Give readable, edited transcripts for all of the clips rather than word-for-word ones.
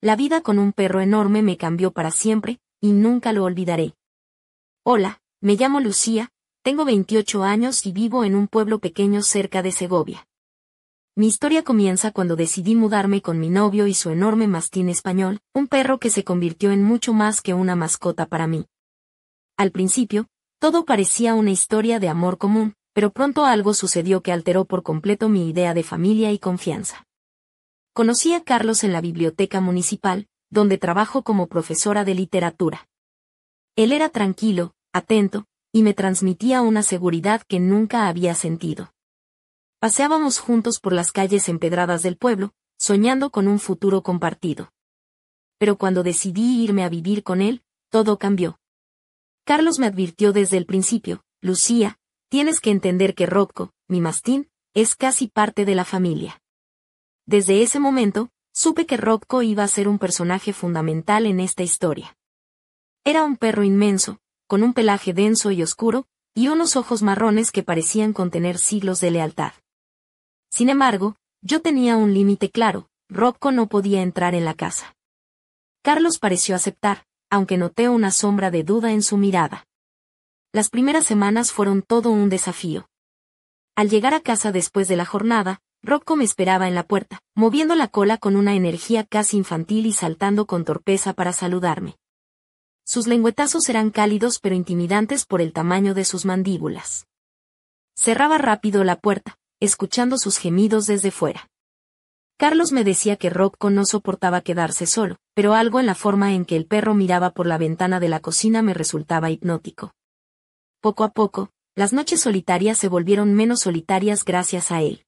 La vida con un perro enorme me cambió para siempre, y nunca lo olvidaré. Hola, me llamo Lucía, tengo 28 años y vivo en un pueblo pequeño cerca de Segovia. Mi historia comienza cuando decidí mudarme con mi novio y su enorme mastín español, un perro que se convirtió en mucho más que una mascota para mí. Al principio, todo parecía una historia de amor común, pero pronto algo sucedió que alteró por completo mi idea de familia y confianza. Conocí a Carlos en la biblioteca municipal, donde trabajo como profesora de literatura. Él era tranquilo, atento, y me transmitía una seguridad que nunca había sentido. Paseábamos juntos por las calles empedradas del pueblo, soñando con un futuro compartido. Pero cuando decidí irme a vivir con él, todo cambió. Carlos me advirtió desde el principio: Lucía, tienes que entender que Rocco, mi mastín, es casi parte de la familia. Desde ese momento, supe que Rocco iba a ser un personaje fundamental en esta historia. Era un perro inmenso, con un pelaje denso y oscuro, y unos ojos marrones que parecían contener siglos de lealtad. Sin embargo, yo tenía un límite claro: Rocco no podía entrar en la casa. Carlos pareció aceptar, aunque noté una sombra de duda en su mirada. Las primeras semanas fueron todo un desafío. Al llegar a casa después de la jornada, Rocco me esperaba en la puerta, moviendo la cola con una energía casi infantil y saltando con torpeza para saludarme. Sus lengüetazos eran cálidos pero intimidantes por el tamaño de sus mandíbulas. Cerraba rápido la puerta, escuchando sus gemidos desde fuera. Carlos me decía que Rocco no soportaba quedarse solo, pero algo en la forma en que el perro miraba por la ventana de la cocina me resultaba hipnótico. Poco a poco, las noches solitarias se volvieron menos solitarias gracias a él.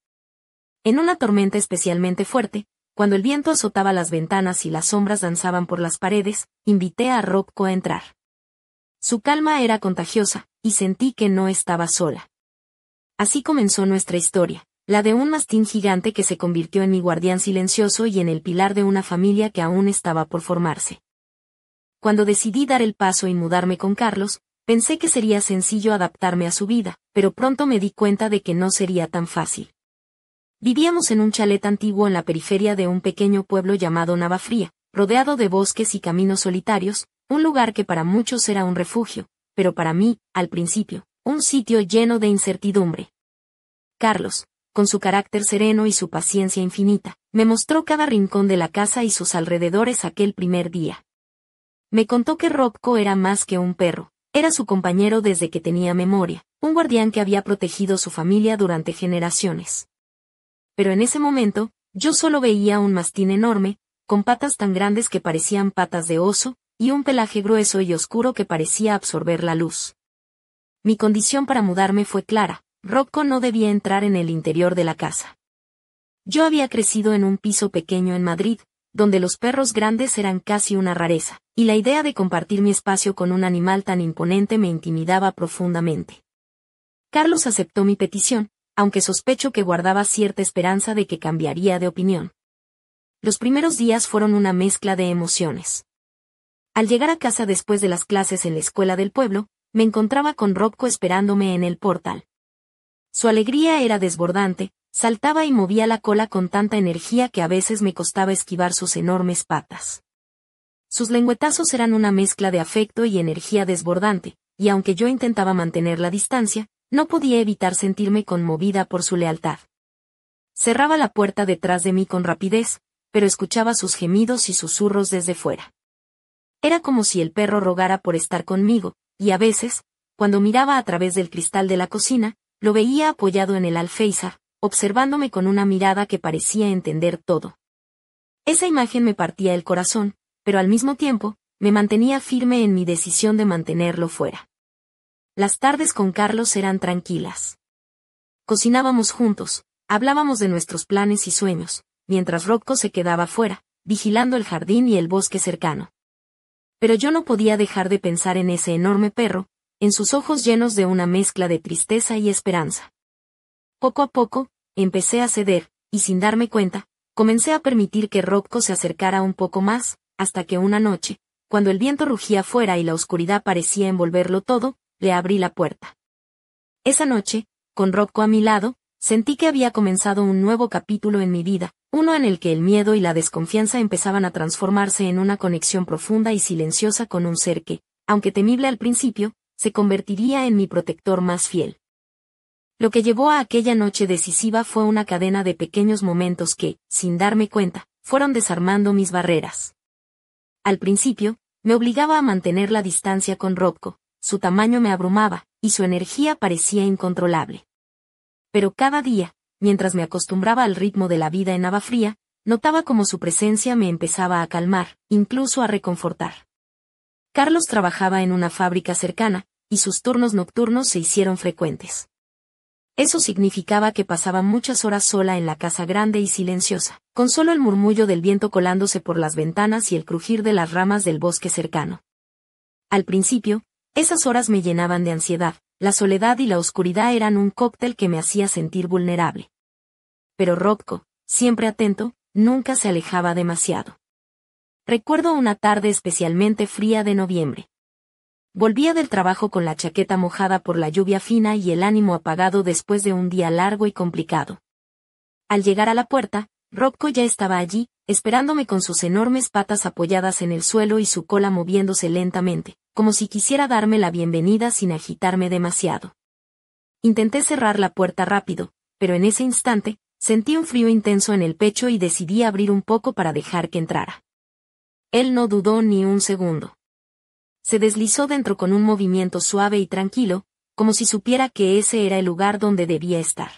En una tormenta especialmente fuerte, cuando el viento azotaba las ventanas y las sombras danzaban por las paredes, invité a Rocco a entrar. Su calma era contagiosa, y sentí que no estaba sola. Así comenzó nuestra historia, la de un mastín gigante que se convirtió en mi guardián silencioso y en el pilar de una familia que aún estaba por formarse. Cuando decidí dar el paso y mudarme con Carlos, pensé que sería sencillo adaptarme a su vida, pero pronto me di cuenta de que no sería tan fácil. Vivíamos en un chalet antiguo en la periferia de un pequeño pueblo llamado Navafría, rodeado de bosques y caminos solitarios, un lugar que para muchos era un refugio, pero para mí, al principio, un sitio lleno de incertidumbre. Carlos, con su carácter sereno y su paciencia infinita, me mostró cada rincón de la casa y sus alrededores aquel primer día. Me contó que Rocco era más que un perro, era su compañero desde que tenía memoria, un guardián que había protegido su familia durante generaciones. Pero en ese momento, yo solo veía un mastín enorme, con patas tan grandes que parecían patas de oso, y un pelaje grueso y oscuro que parecía absorber la luz. Mi condición para mudarme fue clara: Rocco no debía entrar en el interior de la casa. Yo había crecido en un piso pequeño en Madrid, donde los perros grandes eran casi una rareza, y la idea de compartir mi espacio con un animal tan imponente me intimidaba profundamente. Carlos aceptó mi petición, aunque sospecho que guardaba cierta esperanza de que cambiaría de opinión. Los primeros días fueron una mezcla de emociones. Al llegar a casa después de las clases en la escuela del pueblo, me encontraba con Rocco esperándome en el portal. Su alegría era desbordante, saltaba y movía la cola con tanta energía que a veces me costaba esquivar sus enormes patas. Sus lengüetazos eran una mezcla de afecto y energía desbordante, y aunque yo intentaba mantener la distancia, no podía evitar sentirme conmovida por su lealtad. Cerraba la puerta detrás de mí con rapidez, pero escuchaba sus gemidos y susurros desde fuera. Era como si el perro rogara por estar conmigo, y a veces, cuando miraba a través del cristal de la cocina, lo veía apoyado en el alféizar, observándome con una mirada que parecía entender todo. Esa imagen me partía el corazón, pero al mismo tiempo, me mantenía firme en mi decisión de mantenerlo fuera. Las tardes con Carlos eran tranquilas. Cocinábamos juntos, hablábamos de nuestros planes y sueños, mientras Rocco se quedaba fuera, vigilando el jardín y el bosque cercano. Pero yo no podía dejar de pensar en ese enorme perro, en sus ojos llenos de una mezcla de tristeza y esperanza. Poco a poco, empecé a ceder, y sin darme cuenta, comencé a permitir que Rocco se acercara un poco más, hasta que una noche, cuando el viento rugía afuera y la oscuridad parecía envolverlo todo, le abrí la puerta. Esa noche, con Rocco a mi lado, Sentí que había comenzado un nuevo capítulo en mi vida, uno en el que el miedo y la desconfianza empezaban a transformarse en una conexión profunda y silenciosa con un ser que, aunque temible al principio, se convertiría en mi protector más fiel. Lo que llevó a aquella noche decisiva fue una cadena de pequeños momentos que, sin darme cuenta, fueron desarmando mis barreras. Al principio, me obligaba a mantener la distancia con Robko, su tamaño me abrumaba, y su energía parecía incontrolable. Pero cada día, mientras me acostumbraba al ritmo de la vida en Navafría, notaba como su presencia me empezaba a calmar, incluso a reconfortar. Carlos trabajaba en una fábrica cercana, y sus turnos nocturnos se hicieron frecuentes. Eso significaba que pasaba muchas horas sola en la casa grande y silenciosa, con solo el murmullo del viento colándose por las ventanas y el crujir de las ramas del bosque cercano. Al principio, esas horas me llenaban de ansiedad, la soledad y la oscuridad eran un cóctel que me hacía sentir vulnerable. Pero Robko, siempre atento, nunca se alejaba demasiado. Recuerdo una tarde especialmente fría de noviembre. Volvía del trabajo con la chaqueta mojada por la lluvia fina y el ánimo apagado después de un día largo y complicado. Al llegar a la puerta, Robko ya estaba allí, esperándome con sus enormes patas apoyadas en el suelo y su cola moviéndose lentamente, como si quisiera darme la bienvenida sin agitarme demasiado. Intenté cerrar la puerta rápido, pero en ese instante, sentí un frío intenso en el pecho y decidí abrir un poco para dejar que entrara. Él no dudó ni un segundo. Se deslizó dentro con un movimiento suave y tranquilo, como si supiera que ese era el lugar donde debía estar.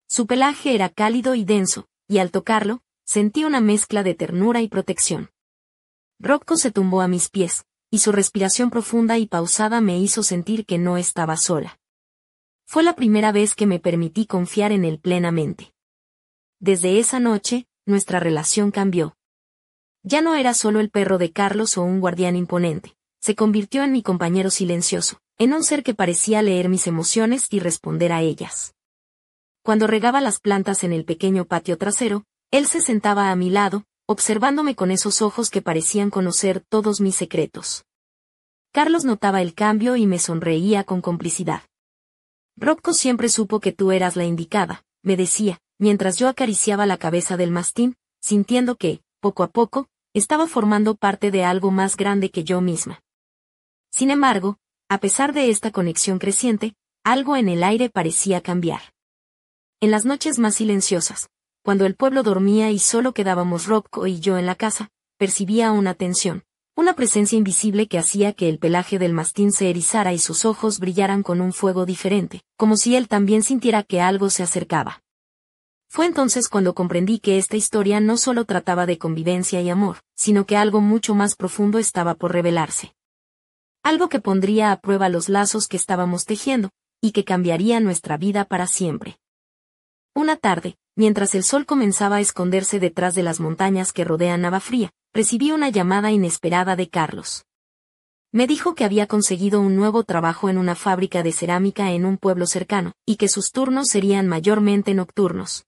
Su pelaje era cálido y denso, y al tocarlo, sentí una mezcla de ternura y protección. Robko se tumbó a mis pies, y su respiración profunda y pausada me hizo sentir que no estaba sola. Fue la primera vez que me permití confiar en él plenamente. Desde esa noche, nuestra relación cambió. Ya no era solo el perro de Carlos o un guardián imponente. Se convirtió en mi compañero silencioso, en un ser que parecía leer mis emociones y responder a ellas. Cuando regaba las plantas en el pequeño patio trasero, él se sentaba a mi lado, observándome con esos ojos que parecían conocer todos mis secretos. Carlos notaba el cambio y me sonreía con complicidad. Robko siempre supo que tú eras la indicada, me decía, mientras yo acariciaba la cabeza del mastín, sintiendo que, poco a poco, estaba formando parte de algo más grande que yo misma. Sin embargo, a pesar de esta conexión creciente, algo en el aire parecía cambiar. En las noches más silenciosas, cuando el pueblo dormía y solo quedábamos Robko y yo en la casa, percibía una tensión, una presencia invisible que hacía que el pelaje del mastín se erizara y sus ojos brillaran con un fuego diferente, como si él también sintiera que algo se acercaba. Fue entonces cuando comprendí que esta historia no solo trataba de convivencia y amor, sino que algo mucho más profundo estaba por revelarse. Algo que pondría a prueba los lazos que estábamos tejiendo, y que cambiaría nuestra vida para siempre. Una tarde, mientras el sol comenzaba a esconderse detrás de las montañas que rodean Navafría, recibí una llamada inesperada de Carlos. Me dijo que había conseguido un nuevo trabajo en una fábrica de cerámica en un pueblo cercano, y que sus turnos serían mayormente nocturnos.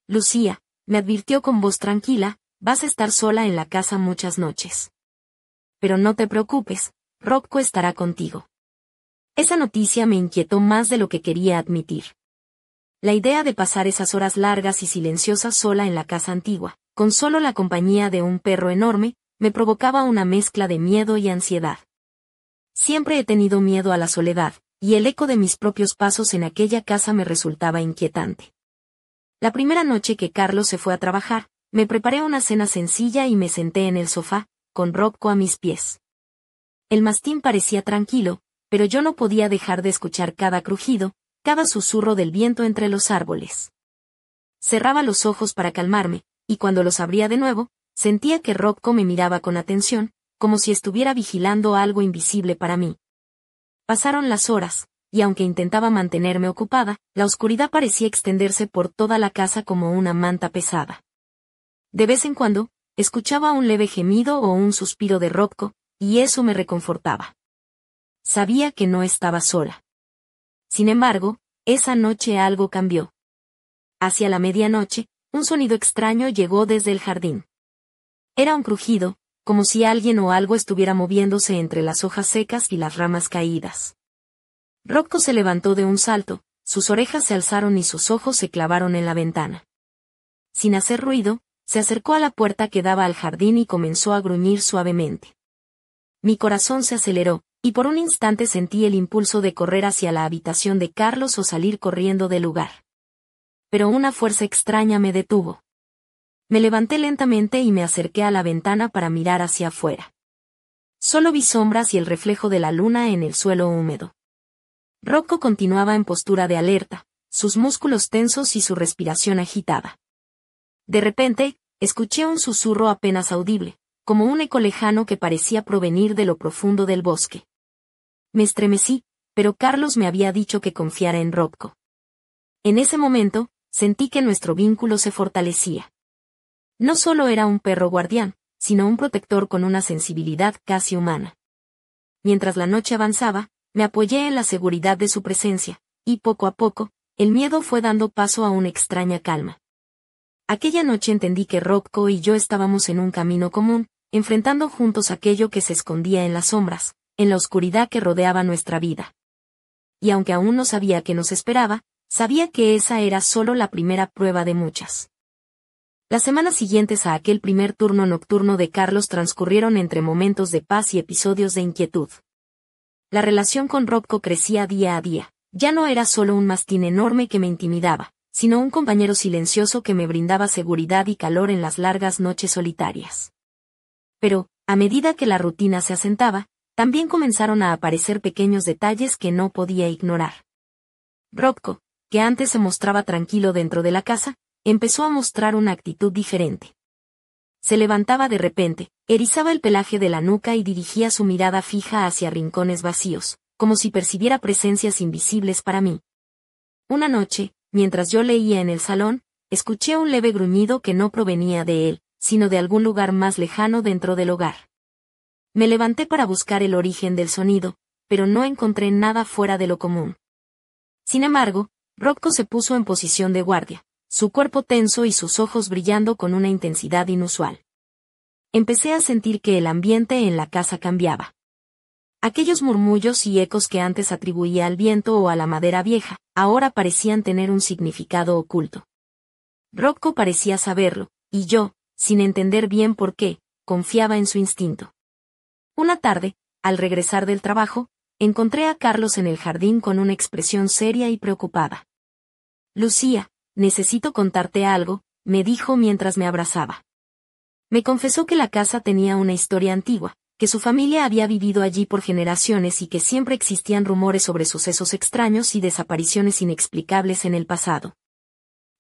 Lucía, me advirtió con voz tranquila, vas a estar sola en la casa muchas noches. Pero no te preocupes, Robko estará contigo. Esa noticia me inquietó más de lo que quería admitir. La idea de pasar esas horas largas y silenciosas sola en la casa antigua, con solo la compañía de un perro enorme, me provocaba una mezcla de miedo y ansiedad. Siempre he tenido miedo a la soledad, y el eco de mis propios pasos en aquella casa me resultaba inquietante. La primera noche que Carlos se fue a trabajar, me preparé una cena sencilla y me senté en el sofá, con Robko a mis pies. El mastín parecía tranquilo, pero yo no podía dejar de escuchar cada crujido, cada susurro del viento entre los árboles. Cerraba los ojos para calmarme, y cuando los abría de nuevo, sentía que Robko me miraba con atención, como si estuviera vigilando algo invisible para mí. Pasaron las horas, y aunque intentaba mantenerme ocupada, la oscuridad parecía extenderse por toda la casa como una manta pesada. De vez en cuando, escuchaba un leve gemido o un suspiro de Robko, y eso me reconfortaba. Sabía que no estaba sola. Sin embargo, esa noche algo cambió. Hacia la medianoche, un sonido extraño llegó desde el jardín. Era un crujido, como si alguien o algo estuviera moviéndose entre las hojas secas y las ramas caídas. Robko se levantó de un salto, sus orejas se alzaron y sus ojos se clavaron en la ventana. Sin hacer ruido, se acercó a la puerta que daba al jardín y comenzó a gruñir suavemente. Mi corazón se aceleró, y por un instante sentí el impulso de correr hacia la habitación de Carlos o salir corriendo del lugar. Pero una fuerza extraña me detuvo. Me levanté lentamente y me acerqué a la ventana para mirar hacia afuera. Solo vi sombras y el reflejo de la luna en el suelo húmedo. Rocco continuaba en postura de alerta, sus músculos tensos y su respiración agitada. De repente, escuché un susurro apenas audible, como un eco lejano que parecía provenir de lo profundo del bosque. Me estremecí, pero Carlos me había dicho que confiara en Rocco. En ese momento, sentí que nuestro vínculo se fortalecía. No solo era un perro guardián, sino un protector con una sensibilidad casi humana. Mientras la noche avanzaba, me apoyé en la seguridad de su presencia, y poco a poco, el miedo fue dando paso a una extraña calma. Aquella noche entendí que Rocco y yo estábamos en un camino común, enfrentando juntos aquello que se escondía en las sombras, en la oscuridad que rodeaba nuestra vida. Y aunque aún no sabía qué nos esperaba, sabía que esa era solo la primera prueba de muchas. Las semanas siguientes a aquel primer turno nocturno de Carlos transcurrieron entre momentos de paz y episodios de inquietud. La relación con Rocco crecía día a día. Ya no era solo un mastín enorme que me intimidaba, sino un compañero silencioso que me brindaba seguridad y calor en las largas noches solitarias. Pero, a medida que la rutina se asentaba, también comenzaron a aparecer pequeños detalles que no podía ignorar. Rocco, que antes se mostraba tranquilo dentro de la casa, empezó a mostrar una actitud diferente. Se levantaba de repente, erizaba el pelaje de la nuca y dirigía su mirada fija hacia rincones vacíos, como si percibiera presencias invisibles para mí. Una noche, mientras yo leía en el salón, escuché un leve gruñido que no provenía de él, sino de algún lugar más lejano dentro del hogar. Me levanté para buscar el origen del sonido, pero no encontré nada fuera de lo común. Sin embargo, Rocco se puso en posición de guardia, su cuerpo tenso y sus ojos brillando con una intensidad inusual. Empecé a sentir que el ambiente en la casa cambiaba. Aquellos murmullos y ecos que antes atribuía al viento o a la madera vieja, ahora parecían tener un significado oculto. Rocco parecía saberlo, y yo, sin entender bien por qué, confiaba en su instinto. Una tarde, al regresar del trabajo, encontré a Carlos en el jardín con una expresión seria y preocupada. «Lucía, necesito contarte algo», me dijo mientras me abrazaba. Me confesó que la casa tenía una historia antigua, que su familia había vivido allí por generaciones y que siempre existían rumores sobre sucesos extraños y desapariciones inexplicables en el pasado.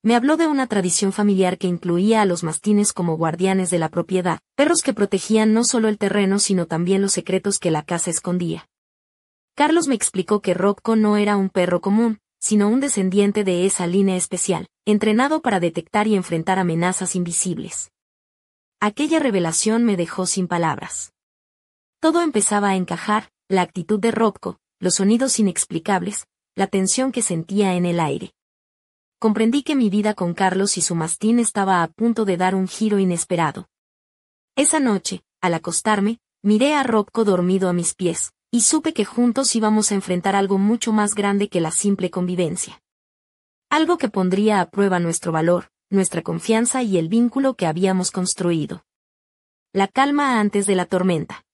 Me habló de una tradición familiar que incluía a los mastines como guardianes de la propiedad, perros que protegían no solo el terreno sino también los secretos que la casa escondía. Carlos me explicó que Rocco no era un perro común, sino un descendiente de esa línea especial, entrenado para detectar y enfrentar amenazas invisibles. Aquella revelación me dejó sin palabras. Todo empezaba a encajar, la actitud de Rocco, los sonidos inexplicables, la tensión que sentía en el aire. Comprendí que mi vida con Carlos y su mastín estaba a punto de dar un giro inesperado. Esa noche, al acostarme, miré a Rocco dormido a mis pies, y supe que juntos íbamos a enfrentar algo mucho más grande que la simple convivencia. Algo que pondría a prueba nuestro valor, nuestra confianza y el vínculo que habíamos construido. La calma antes de la tormenta.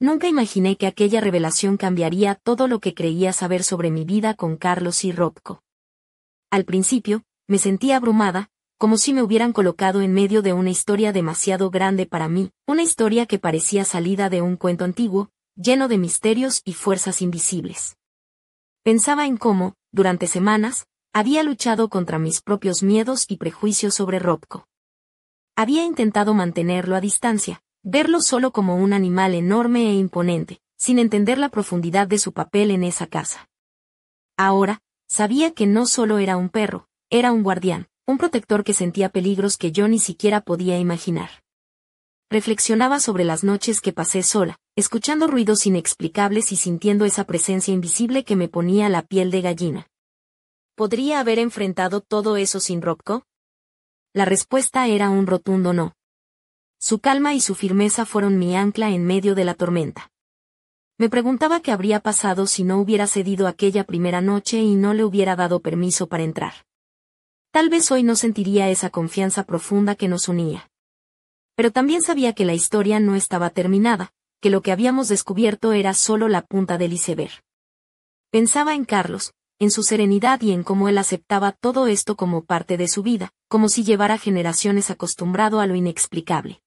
Nunca imaginé que aquella revelación cambiaría todo lo que creía saber sobre mi vida con Carlos y Rocco. Al principio, me sentía abrumada, como si me hubieran colocado en medio de una historia demasiado grande para mí, una historia que parecía salida de un cuento antiguo, lleno de misterios y fuerzas invisibles. Pensaba en cómo, durante semanas, había luchado contra mis propios miedos y prejuicios sobre Rocco. Había intentado mantenerlo a distancia, verlo solo como un animal enorme e imponente, sin entender la profundidad de su papel en esa casa. Ahora, sabía que no solo era un perro, era un guardián, un protector que sentía peligros que yo ni siquiera podía imaginar. Reflexionaba sobre las noches que pasé sola, escuchando ruidos inexplicables y sintiendo esa presencia invisible que me ponía la piel de gallina. ¿Podría haber enfrentado todo eso sin Rocco? La respuesta era un rotundo no. Su calma y su firmeza fueron mi ancla en medio de la tormenta. Me preguntaba qué habría pasado si no hubiera cedido aquella primera noche y no le hubiera dado permiso para entrar. Tal vez hoy no sentiría esa confianza profunda que nos unía. Pero también sabía que la historia no estaba terminada, que lo que habíamos descubierto era solo la punta del iceberg. Pensaba en Carlos, en su serenidad y en cómo él aceptaba todo esto como parte de su vida, como si llevara generaciones acostumbrado a lo inexplicable.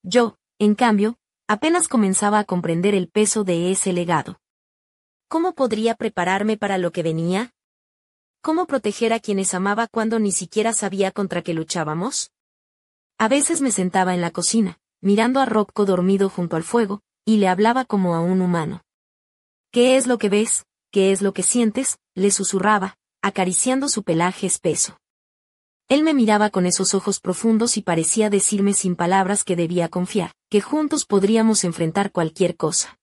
Yo, en cambio, apenas comenzaba a comprender el peso de ese legado. ¿Cómo podría prepararme para lo que venía? ¿Cómo proteger a quienes amaba cuando ni siquiera sabía contra qué luchábamos? A veces me sentaba en la cocina, mirando a Robko dormido junto al fuego, y le hablaba como a un humano. ¿Qué es lo que ves? ¿Qué es lo que sientes?, le susurraba, acariciando su pelaje espeso. Él me miraba con esos ojos profundos y parecía decirme sin palabras que debía confiar, que juntos podríamos enfrentar cualquier cosa.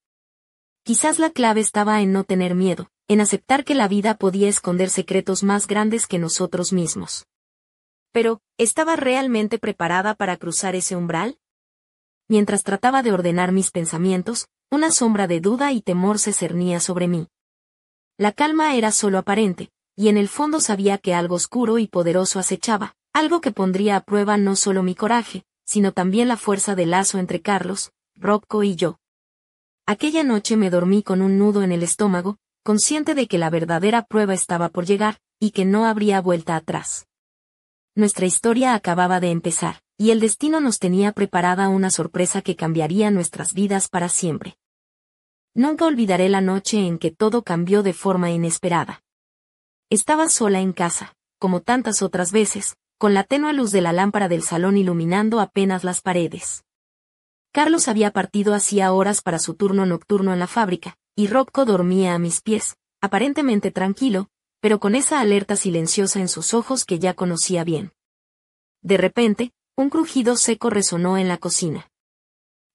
Quizás la clave estaba en no tener miedo, en aceptar que la vida podía esconder secretos más grandes que nosotros mismos. Pero, ¿estaba realmente preparada para cruzar ese umbral? Mientras trataba de ordenar mis pensamientos, una sombra de duda y temor se cernía sobre mí. La calma era solo aparente, y en el fondo sabía que algo oscuro y poderoso acechaba, algo que pondría a prueba no solo mi coraje, sino también la fuerza del lazo entre Carlos, Robko y yo. Aquella noche me dormí con un nudo en el estómago, consciente de que la verdadera prueba estaba por llegar, y que no habría vuelta atrás. Nuestra historia acababa de empezar, y el destino nos tenía preparada una sorpresa que cambiaría nuestras vidas para siempre. Nunca olvidaré la noche en que todo cambió de forma inesperada. Estaba sola en casa, como tantas otras veces, con la tenue luz de la lámpara del salón iluminando apenas las paredes. Carlos había partido hacía horas para su turno nocturno en la fábrica, y Robko dormía a mis pies, aparentemente tranquilo, pero con esa alerta silenciosa en sus ojos que ya conocía bien. De repente, un crujido seco resonó en la cocina.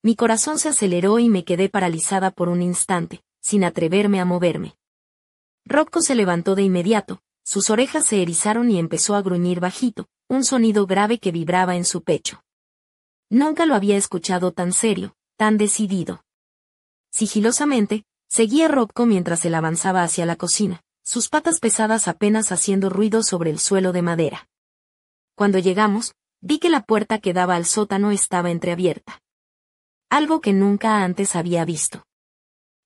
Mi corazón se aceleró y me quedé paralizada por un instante, sin atreverme a moverme. Robko se levantó de inmediato, sus orejas se erizaron y empezó a gruñir bajito, un sonido grave que vibraba en su pecho. Nunca lo había escuchado tan serio, tan decidido. Sigilosamente, seguí a Robko mientras él avanzaba hacia la cocina, sus patas pesadas apenas haciendo ruido sobre el suelo de madera. Cuando llegamos, vi que la puerta que daba al sótano estaba entreabierta. Algo que nunca antes había visto.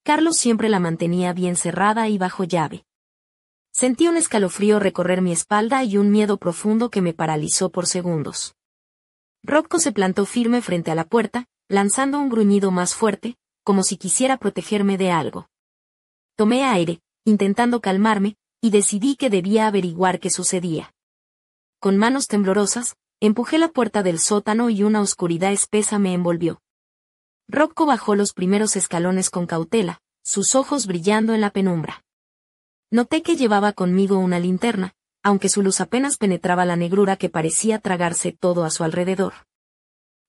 Carlos siempre la mantenía bien cerrada y bajo llave. Sentí un escalofrío recorrer mi espalda y un miedo profundo que me paralizó por segundos. Robko se plantó firme frente a la puerta, lanzando un gruñido más fuerte, como si quisiera protegerme de algo. Tomé aire, intentando calmarme, y decidí que debía averiguar qué sucedía. Con manos temblorosas, empujé la puerta del sótano y una oscuridad espesa me envolvió. Robko bajó los primeros escalones con cautela, sus ojos brillando en la penumbra. Noté que llevaba conmigo una linterna, aunque su luz apenas penetraba la negrura que parecía tragarse todo a su alrededor.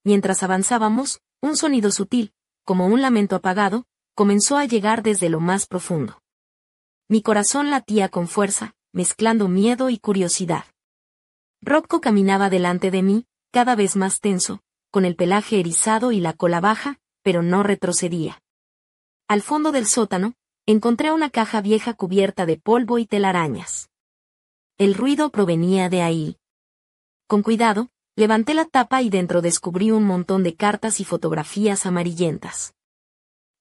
Mientras avanzábamos, un sonido sutil, como un lamento apagado, comenzó a llegar desde lo más profundo. Mi corazón latía con fuerza, mezclando miedo y curiosidad. Robko caminaba delante de mí, cada vez más tenso, con el pelaje erizado y la cola baja, pero no retrocedía. Al fondo del sótano, encontré una caja vieja cubierta de polvo y telarañas. El ruido provenía de ahí. Con cuidado, levanté la tapa y dentro descubrí un montón de cartas y fotografías amarillentas.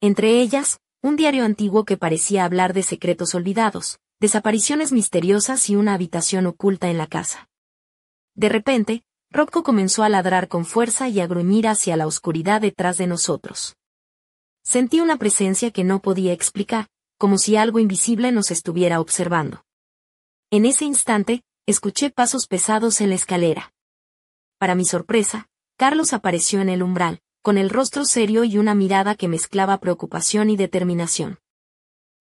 Entre ellas, un diario antiguo que parecía hablar de secretos olvidados, desapariciones misteriosas y una habitación oculta en la casa. De repente, Robko comenzó a ladrar con fuerza y a gruñir hacia la oscuridad detrás de nosotros. Sentí una presencia que no podía explicar, como si algo invisible nos estuviera observando. En ese instante, escuché pasos pesados en la escalera. Para mi sorpresa, Carlos apareció en el umbral, con el rostro serio y una mirada que mezclaba preocupación y determinación.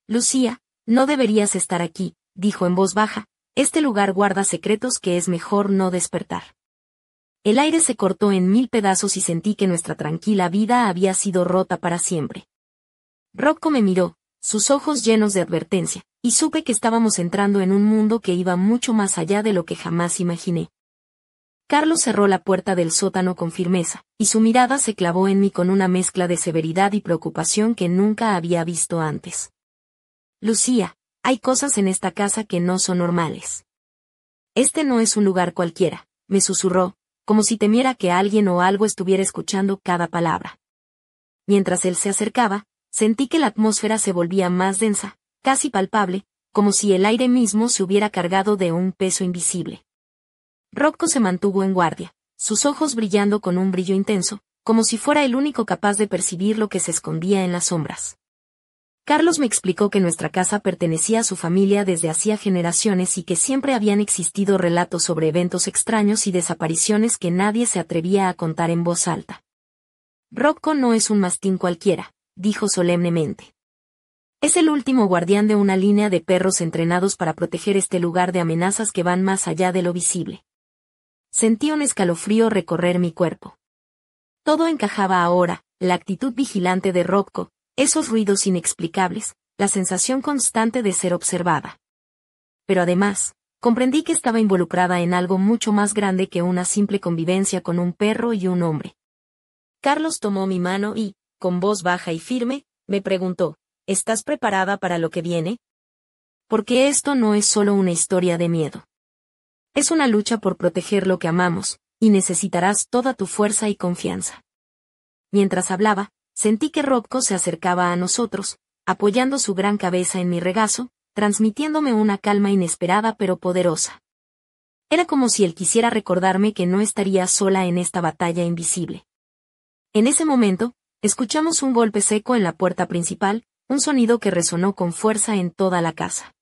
Lucía, no deberías estar aquí, dijo en voz baja, este lugar guarda secretos que es mejor no despertar. El aire se cortó en 1000 pedazos y sentí que nuestra tranquila vida había sido rota para siempre. Robko me miró, sus ojos llenos de advertencia, y supe que estábamos entrando en un mundo que iba mucho más allá de lo que jamás imaginé. Carlos cerró la puerta del sótano con firmeza, y su mirada se clavó en mí con una mezcla de severidad y preocupación que nunca había visto antes. Lucía, hay cosas en esta casa que no son normales. Este no es un lugar cualquiera, me susurró, como si temiera que alguien o algo estuviera escuchando cada palabra. Mientras él se acercaba, sentí que la atmósfera se volvía más densa, casi palpable, como si el aire mismo se hubiera cargado de un peso invisible. Rocco se mantuvo en guardia, sus ojos brillando con un brillo intenso, como si fuera el único capaz de percibir lo que se escondía en las sombras. Carlos me explicó que nuestra casa pertenecía a su familia desde hacía generaciones y que siempre habían existido relatos sobre eventos extraños y desapariciones que nadie se atrevía a contar en voz alta. Rocco no es un mastín cualquiera, dijo solemnemente. Es el último guardián de una línea de perros entrenados para proteger este lugar de amenazas que van más allá de lo visible. Sentí un escalofrío recorrer mi cuerpo. Todo encajaba ahora, la actitud vigilante de Rocco, esos ruidos inexplicables, la sensación constante de ser observada. Pero además, comprendí que estaba involucrada en algo mucho más grande que una simple convivencia con un perro y un hombre. Carlos tomó mi mano y, con voz baja y firme, me preguntó, ¿estás preparada para lo que viene? Porque esto no es solo una historia de miedo. Es una lucha por proteger lo que amamos, y necesitarás toda tu fuerza y confianza. Mientras hablaba, sentí que Rocco se acercaba a nosotros, apoyando su gran cabeza en mi regazo, transmitiéndome una calma inesperada pero poderosa. Era como si él quisiera recordarme que no estaría sola en esta batalla invisible. En ese momento, escuchamos un golpe seco en la puerta principal, un sonido que resonó con fuerza en toda la casa.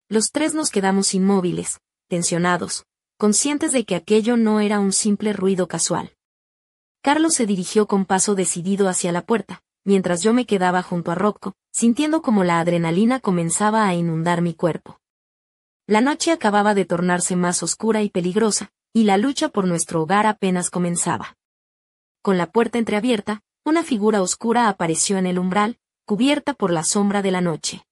Los tres nos quedamos inmóviles, tensionados, conscientes de que aquello no era un simple ruido casual. Carlos se dirigió con paso decidido hacia la puerta, mientras yo me quedaba junto a Rocco, sintiendo como la adrenalina comenzaba a inundar mi cuerpo. La noche acababa de tornarse más oscura y peligrosa, y la lucha por nuestro hogar apenas comenzaba. Con la puerta entreabierta, una figura oscura apareció en el umbral, cubierta por la sombra de la noche.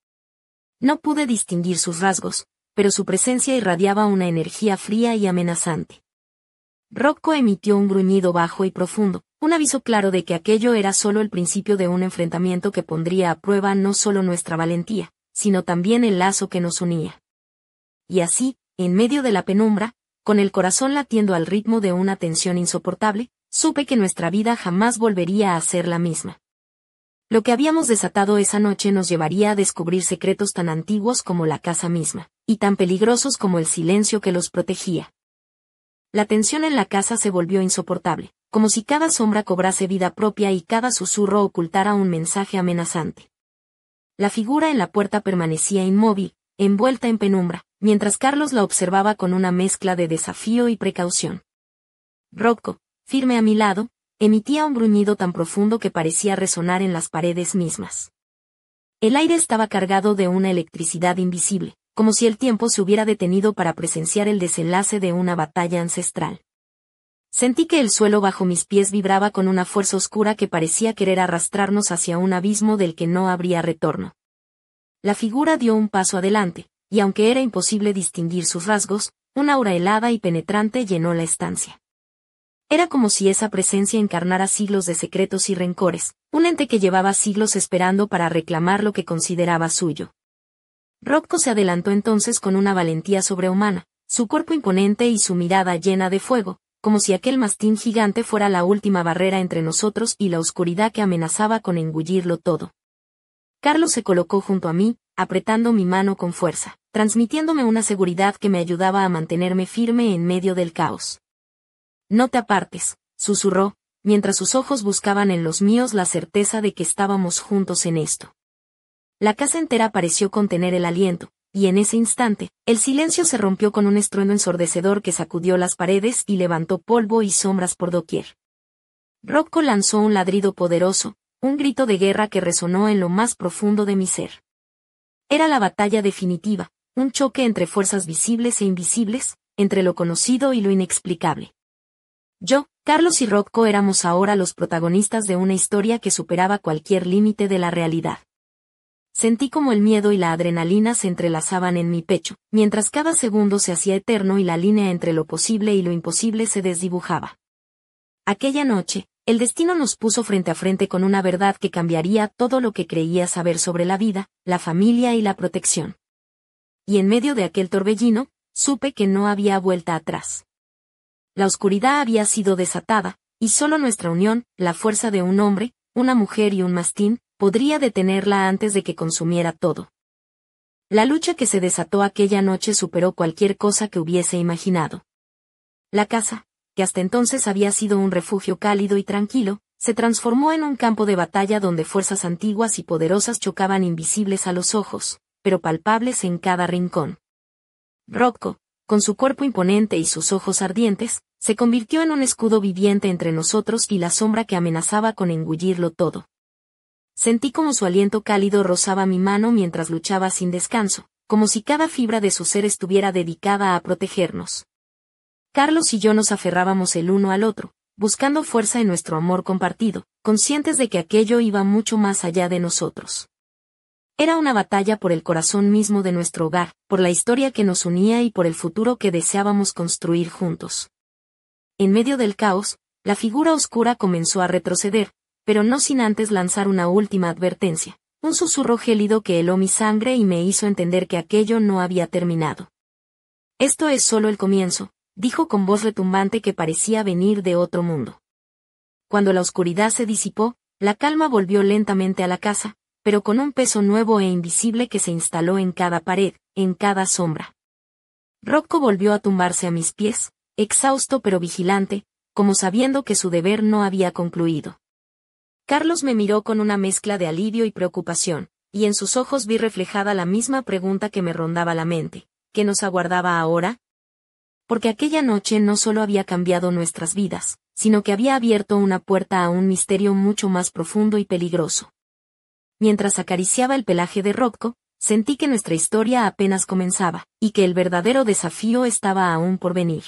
No pude distinguir sus rasgos, pero su presencia irradiaba una energía fría y amenazante. Rocco emitió un gruñido bajo y profundo, un aviso claro de que aquello era solo el principio de un enfrentamiento que pondría a prueba no solo nuestra valentía, sino también el lazo que nos unía. Y así, en medio de la penumbra, con el corazón latiendo al ritmo de una tensión insoportable, supe que nuestra vida jamás volvería a ser la misma. Lo que habíamos desatado esa noche nos llevaría a descubrir secretos tan antiguos como la casa misma, y tan peligrosos como el silencio que los protegía. La tensión en la casa se volvió insoportable, como si cada sombra cobrase vida propia y cada susurro ocultara un mensaje amenazante. La figura en la puerta permanecía inmóvil, envuelta en penumbra, mientras Carlos la observaba con una mezcla de desafío y precaución. Rocco, firme a mi lado, emitía un gruñido tan profundo que parecía resonar en las paredes mismas. El aire estaba cargado de una electricidad invisible, como si el tiempo se hubiera detenido para presenciar el desenlace de una batalla ancestral. Sentí que el suelo bajo mis pies vibraba con una fuerza oscura que parecía querer arrastrarnos hacia un abismo del que no habría retorno. La figura dio un paso adelante, y aunque era imposible distinguir sus rasgos, una aura helada y penetrante llenó la estancia. Era como si esa presencia encarnara siglos de secretos y rencores, un ente que llevaba siglos esperando para reclamar lo que consideraba suyo. Rocco se adelantó entonces con una valentía sobrehumana, su cuerpo imponente y su mirada llena de fuego, como si aquel mastín gigante fuera la última barrera entre nosotros y la oscuridad que amenazaba con engullirlo todo. Carlos se colocó junto a mí, apretando mi mano con fuerza, transmitiéndome una seguridad que me ayudaba a mantenerme firme en medio del caos. No te apartes, susurró, mientras sus ojos buscaban en los míos la certeza de que estábamos juntos en esto. La casa entera pareció contener el aliento, y en ese instante, el silencio se rompió con un estruendo ensordecedor que sacudió las paredes y levantó polvo y sombras por doquier. Rocco lanzó un ladrido poderoso, un grito de guerra que resonó en lo más profundo de mi ser. Era la batalla definitiva, un choque entre fuerzas visibles e invisibles, entre lo conocido y lo inexplicable. Yo, Carlos y Rocco éramos ahora los protagonistas de una historia que superaba cualquier límite de la realidad. Sentí como el miedo y la adrenalina se entrelazaban en mi pecho, mientras cada segundo se hacía eterno y la línea entre lo posible y lo imposible se desdibujaba. Aquella noche, el destino nos puso frente a frente con una verdad que cambiaría todo lo que creía saber sobre la vida, la familia y la protección. Y en medio de aquel torbellino, supe que no había vuelta atrás. La oscuridad había sido desatada, y solo nuestra unión, la fuerza de un hombre, una mujer y un mastín, podría detenerla antes de que consumiera todo. La lucha que se desató aquella noche superó cualquier cosa que hubiese imaginado. La casa, que hasta entonces había sido un refugio cálido y tranquilo, se transformó en un campo de batalla donde fuerzas antiguas y poderosas chocaban invisibles a los ojos, pero palpables en cada rincón. Rocco, con su cuerpo imponente y sus ojos ardientes, se convirtió en un escudo viviente entre nosotros y la sombra que amenazaba con engullirlo todo. Sentí como su aliento cálido rozaba mi mano mientras luchaba sin descanso, como si cada fibra de su ser estuviera dedicada a protegernos. Carlos y yo nos aferrábamos el uno al otro, buscando fuerza en nuestro amor compartido, conscientes de que aquello iba mucho más allá de nosotros. Era una batalla por el corazón mismo de nuestro hogar, por la historia que nos unía y por el futuro que deseábamos construir juntos. En medio del caos, la figura oscura comenzó a retroceder, pero no sin antes lanzar una última advertencia, un susurro gélido que heló mi sangre y me hizo entender que aquello no había terminado. Esto es solo el comienzo, dijo con voz retumbante que parecía venir de otro mundo. Cuando la oscuridad se disipó, la calma volvió lentamente a la casa, pero con un peso nuevo e invisible que se instaló en cada pared, en cada sombra. Rocco volvió a tumbarse a mis pies, exhausto pero vigilante, como sabiendo que su deber no había concluido. Carlos me miró con una mezcla de alivio y preocupación, y en sus ojos vi reflejada la misma pregunta que me rondaba la mente: ¿qué nos aguardaba ahora? Porque aquella noche no solo había cambiado nuestras vidas, sino que había abierto una puerta a un misterio mucho más profundo y peligroso. Mientras acariciaba el pelaje de Rocco, sentí que nuestra historia apenas comenzaba, y que el verdadero desafío estaba aún por venir.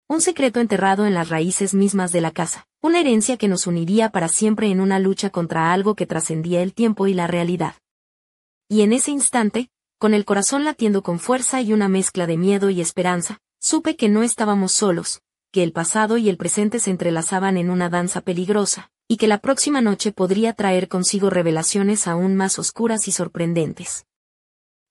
Un secreto enterrado en las raíces mismas de la casa, una herencia que nos uniría para siempre en una lucha contra algo que trascendía el tiempo y la realidad. Y en ese instante, con el corazón latiendo con fuerza y una mezcla de miedo y esperanza, supe que no estábamos solos, que el pasado y el presente se entrelazaban en una danza peligrosa, y que la próxima noche podría traer consigo revelaciones aún más oscuras y sorprendentes.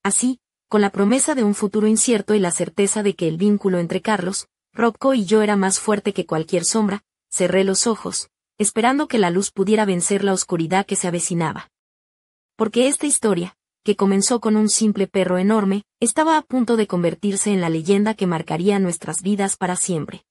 Así, con la promesa de un futuro incierto y la certeza de que el vínculo entre Carlos, Rocco y yo era más fuerte que cualquier sombra, cerré los ojos, esperando que la luz pudiera vencer la oscuridad que se avecinaba. Porque esta historia, que comenzó con un simple perro enorme, estaba a punto de convertirse en la leyenda que marcaría nuestras vidas para siempre.